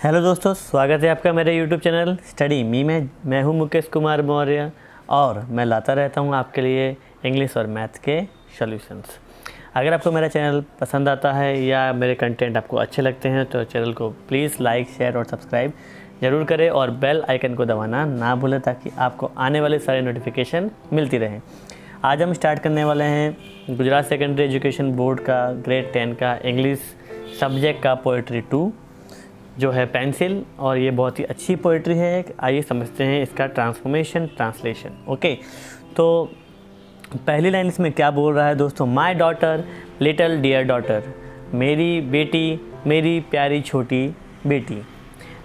Hello दोस्तों, स्वागत है आपका मेरे यूट्यूब चैनल स्टडी मी में। मैं हूं मुकेश कुमार मौर्य और मैं लाता रहता हूं आपके लिए इंग्लिश और मैथ के सॉल्यूशंस। अगर आपको मेरा चैनल पसंद आता है या मेरे कंटेंट आपको अच्छे लगते हैं तो चैनल को प्लीज़ लाइक, शेयर और सब्सक्राइब ज़रूर करें और बेल आइकन को दबाना ना भूलें ताकि आपको आने वाले सारे नोटिफिकेशन मिलती रहें। आज हम स्टार्ट करने वाले हैं गुजरात सेकेंडरी एजुकेशन बोर्ड का ग्रेड 10 का इंग्लिश सब्जेक्ट का पोइट्री 2 जो है पेंसिल, और ये बहुत ही अच्छी पोइट्री है। आइए समझते हैं इसका ट्रांसलेशन। ओके, तो पहली लाइन इसमें क्या बोल रहा है दोस्तों? My daughter, little dear daughter, मेरी बेटी, मेरी प्यारी छोटी बेटी,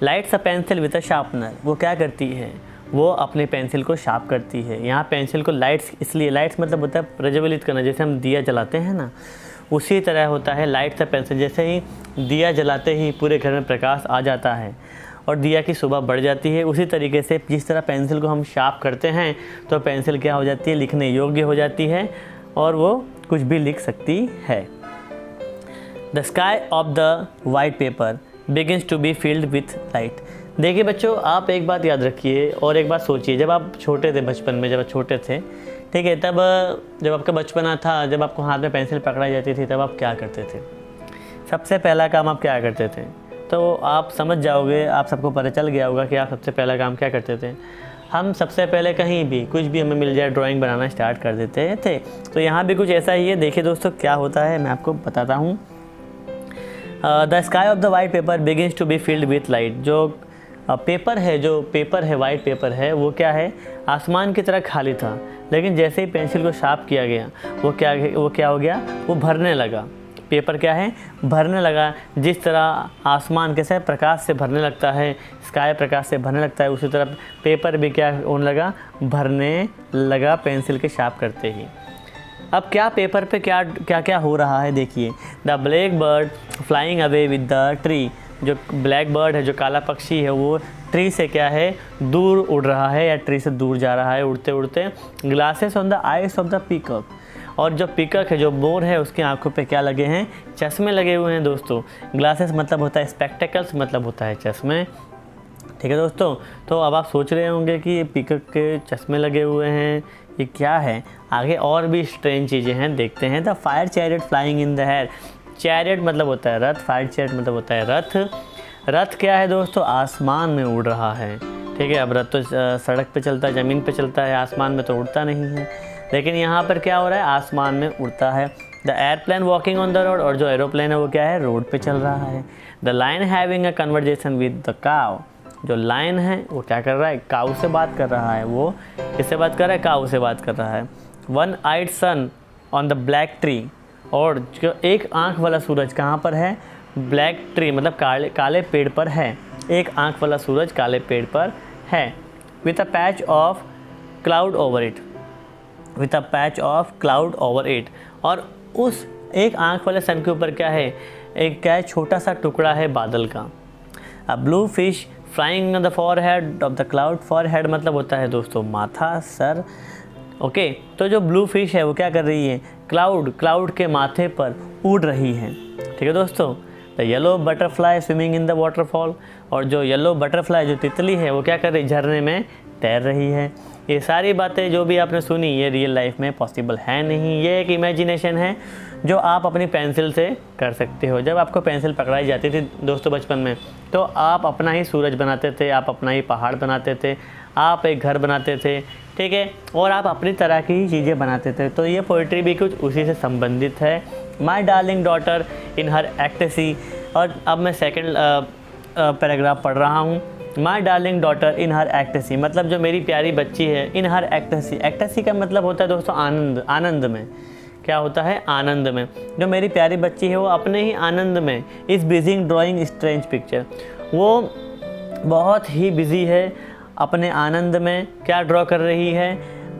lights a pencil with a sharpener. वो क्या करती है? वो अपने पेंसिल को शार्प करती है। यहाँ पेंसिल को लाइट्स, इसलिए लाइट्स मतलब होता है प्रज्वलित करना, जैसे हम दिया जलाते हैं ना, उसी तरह होता है लाइट्स अ पेंसिल। जैसे ही दिया जलाते ही पूरे घर में प्रकाश आ जाता है और दिया की शोभा बढ़ जाती है, उसी तरीके से जिस तरह पेंसिल को हम शार्प करते हैं तो पेंसिल क्या हो जाती है? लिखने योग्य हो जाती है और वो कुछ भी लिख सकती है। The sky of the white paper begins to be filled with light. देखिए बच्चों, आप एक बात याद रखिए और एक बात सोचिए। जब आप छोटे थे, बचपन में जब आप छोटे थे, ठीक है, तब जब आपका बचपना था, जब आपको हाथ में पेंसिल पकड़ाई जाती थी, तब आप क्या करते थे? सबसे पहला काम आप क्या करते थे? तो आप समझ जाओगे, आप सबको पता चल गया होगा कि आप सबसे पहला काम क्या करते थे। हम सबसे पहले कहीं भी कुछ भी हमें मिल जाए ड्राइंग बनाना स्टार्ट कर देते थे। तो यहाँ भी कुछ ऐसा ही है। देखिए दोस्तों क्या होता है, मैं आपको बताता हूँ। The sky of the white paper begins to be filled with light. जो पेपर है वाइट पेपर है, वो क्या है? आसमान की तरह खाली था, लेकिन जैसे ही पेंसिल को शार्प किया गया वो क्या हो गया? वो भरने लगा। पेपर क्या है? भरने लगा। जिस तरह आसमान कैसे प्रकाश से भरने लगता है, स्काई प्रकाश से भरने लगता है, उसी तरह पेपर भी क्या होने लगा? भरने लगा पेंसिल के शार्प करते ही। अब क्या पेपर पे क्या हो रहा है देखिए। The black bird flying away with the tree. जो ब्लैक बर्ड है, जो काला पक्षी है, वो ट्री से क्या है? दूर उड़ रहा है या ट्री से दूर जा रहा है उड़ते उड़ते। Glasses on the eyes of the peacock. और जो पीकॉक है, जो मोर है, उसकी आंखों पे क्या लगे हैं? चश्मे लगे हुए हैं दोस्तों। ग्लासेस मतलब होता है स्पेक्टेकल्स, मतलब होता है चश्मे। ठीक है दोस्तों, तो अब आप सोच रहे होंगे कि ये पीकॉक के चश्मे लगे हुए हैं, ये क्या है? आगे और भी स्ट्रेंज चीज़ें हैं, देखते हैं। The fire chariot flying in the air. Chariot मतलब होता है रथ, फायर चैरियट मतलब होता है रथ। रथ क्या है दोस्तों? आसमान में उड़ रहा है। ठीक है, अब रथ तो सड़क पे चलता है, ज़मीन पे चलता है, आसमान में तो उड़ता नहीं है, लेकिन यहाँ पर क्या हो रहा है? आसमान में उड़ता है। The airplane walking on the road. और जो एरोप्लेन है वो क्या है? रोड पे चल रहा है। The lion having a conversation with the cow. जो लायन है वो क्या कर रहा है? काऊ से बात कर रहा है। वो किससे बात कर रहा है? काऊ से बात कर रहा है। One eyed sun on the black tree. और जो एक आँख वाला सूरज कहाँ पर है? ब्लैक ट्री मतलब काले पेड़ पर है। एक आँख वाला सूरज काले पेड़ पर है। With a patch of cloud over it. With a patch of cloud over it. और उस एक आँख वाले सन के ऊपर क्या है? एक क्या है? छोटा सा टुकड़ा है बादल का। A blue fish flying on the forehead of the cloud. Forehead मतलब होता है दोस्तों माथा, सर। ओके, तो जो ब्लू फिश है वो क्या कर रही है? क्लाउड के माथे पर उड़ रही है। ठीक है दोस्तों। The yellow butterfly swimming in the waterfall. और जो येलो बटरफ्लाई, जो तितली है, वो क्या कर रही? झरने में तैर रही है। ये सारी बातें जो भी आपने सुनी, ये रियल लाइफ में पॉसिबल है नहीं। ये एक इमेजिनेशन है जो आप अपनी पेंसिल से कर सकते हो। जब आपको पेंसिल पकड़ाई जाती थी दोस्तों बचपन में, तो आप अपना ही सूरज बनाते थे, आप अपना ही पहाड़ बनाते थे, आप एक घर बनाते थे, ठीक है, और आप अपनी तरह की चीज़ें बनाते थे। तो ये पोइट्री भी कुछ उसी से संबंधित है। My darling daughter in her ecstasy. और अब मैं सेकंड पैराग्राफ पढ़ रहा हूँ। My darling daughter in her ecstasy मतलब जो मेरी प्यारी बच्ची है, इन हर एक्टेसी। एक्टेसी का मतलब होता है दोस्तों आनंद। आनंद में क्या होता है? आनंद में। जो मेरी प्यारी बच्ची है वो अपने ही आनंद में इस बिजी ड्राइंग स्ट्रेंज पिक्चर। वो बहुत ही बिजी है, अपने आनंद में क्या ड्रॉ कर रही है?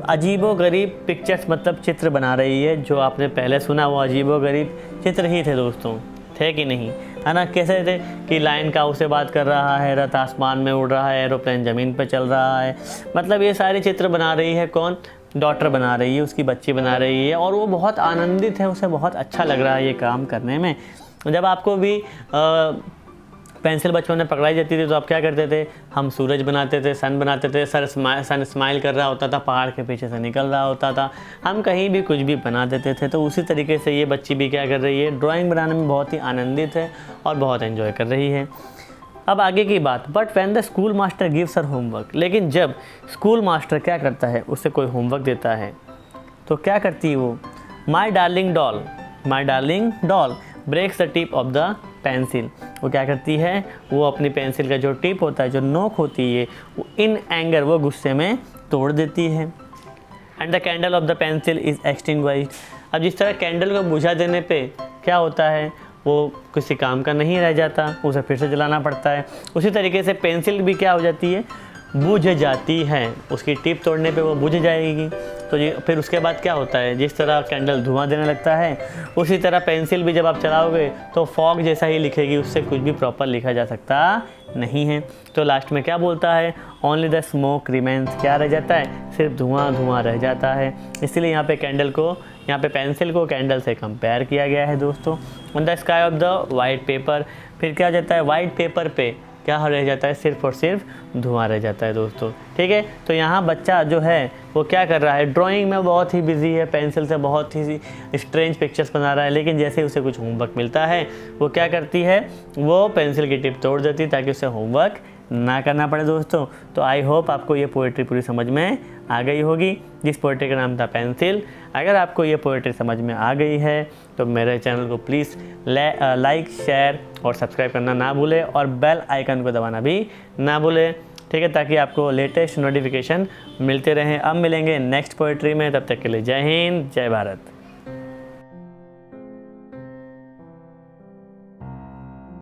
अजीबो गरीब पिक्चर्स मतलब चित्र बना रही है। जो आपने पहले सुना वो अजीबो गरीब चित्र ही थे दोस्तों, थे कि नहीं? है ना? कैसे थे कि लायन काऊ से बात कर रहा है, रथ आसमान में उड़ रहा है, एरोप्लेन ज़मीन पर चल रहा है। मतलब ये सारे चित्र बना रही है कौन? डॉटर बना रही है, उसकी बच्ची बना रही है, और वो बहुत आनंदित है, उसे बहुत अच्छा लग रहा है ये काम करने में। जब आपको भी पेंसिल बचपन में पकड़ाई जाती थी तो आप क्या करते थे, हम सूरज बनाते थे, सन बनाते थे, सन स्माइल कर रहा होता था, पहाड़ के पीछे से निकल रहा होता था, हम कहीं भी कुछ भी बना देते थे। तो उसी तरीके से ये बच्ची भी क्या कर रही है, ड्राइंग बनाने में बहुत ही आनंदित है और बहुत एंजॉय कर रही है। अब आगे की बात, but when the school master gives her homework, लेकिन जब स्कूल मास्टर क्या करता है, उससे कोई होमवर्क देता है तो क्या करती है वो, my darling doll breaks the tip of the pencil, वो क्या करती है, वो अपनी पेंसिल का जो टिप होता है, जो नोक होती है, वो इन एंगर, वो गुस्से में तोड़ देती है। And the candle of the pencil is extinguished, अब जिस तरह कैंडल को बुझा देने पे क्या होता है, वो किसी काम का नहीं रह जाता, उसे फिर से जलाना पड़ता है, उसी तरीके से पेंसिल भी क्या हो जाती है, बुझ जाती है, उसकी टिप तोड़ने पे वो बुझ जाएगी। तो ये फिर उसके बाद क्या होता है, जिस तरह कैंडल धुआं देने लगता है, उसी तरह पेंसिल भी जब आप चलाओगे तो फॉग जैसा ही लिखेगी, उससे कुछ भी प्रॉपर लिखा जा सकता नहीं है। तो लास्ट में क्या बोलता है, ओनली द स्मोक रिमेन्स, क्या रह जाता है, सिर्फ धुआं रह जाता है। इसलिए यहाँ पे पेंसिल को कैंडल से कंपेयर किया गया है दोस्तों। On the sky of the white paper, फिर क्या हो जाता है, वाइट पेपर पे क्या रह जाता है, सिर्फ और सिर्फ धुआं रह जाता है दोस्तों। ठीक है, तो यहाँ बच्चा जो है वो क्या कर रहा है, ड्राइंग में बहुत ही बिजी है, पेंसिल से बहुत ही स्ट्रेंज पिक्चर्स बना रहा है, लेकिन जैसे उसे कुछ होमवर्क मिलता है वो क्या करती है, वो पेंसिल की टिप तोड़ देती है ताकि उसे होमवर्क ना करना पड़े दोस्तों। तो आई होप आपको ये पोएट्री पूरी समझ में आ गई होगी, जिस पोएट्री का नाम था पेंसिल। अगर आपको ये पोएट्री समझ में आ गई है तो मेरे चैनल को प्लीज़ लाइक, शेयर और सब्सक्राइब करना ना भूलें और बेल आइकन को दबाना भी ना भूलें, ठीक है, ताकि आपको लेटेस्ट नोटिफिकेशन मिलते रहें। अब मिलेंगे नेक्स्ट पोएट्री में, तब तक के लिए जय हिंद, जय भारत।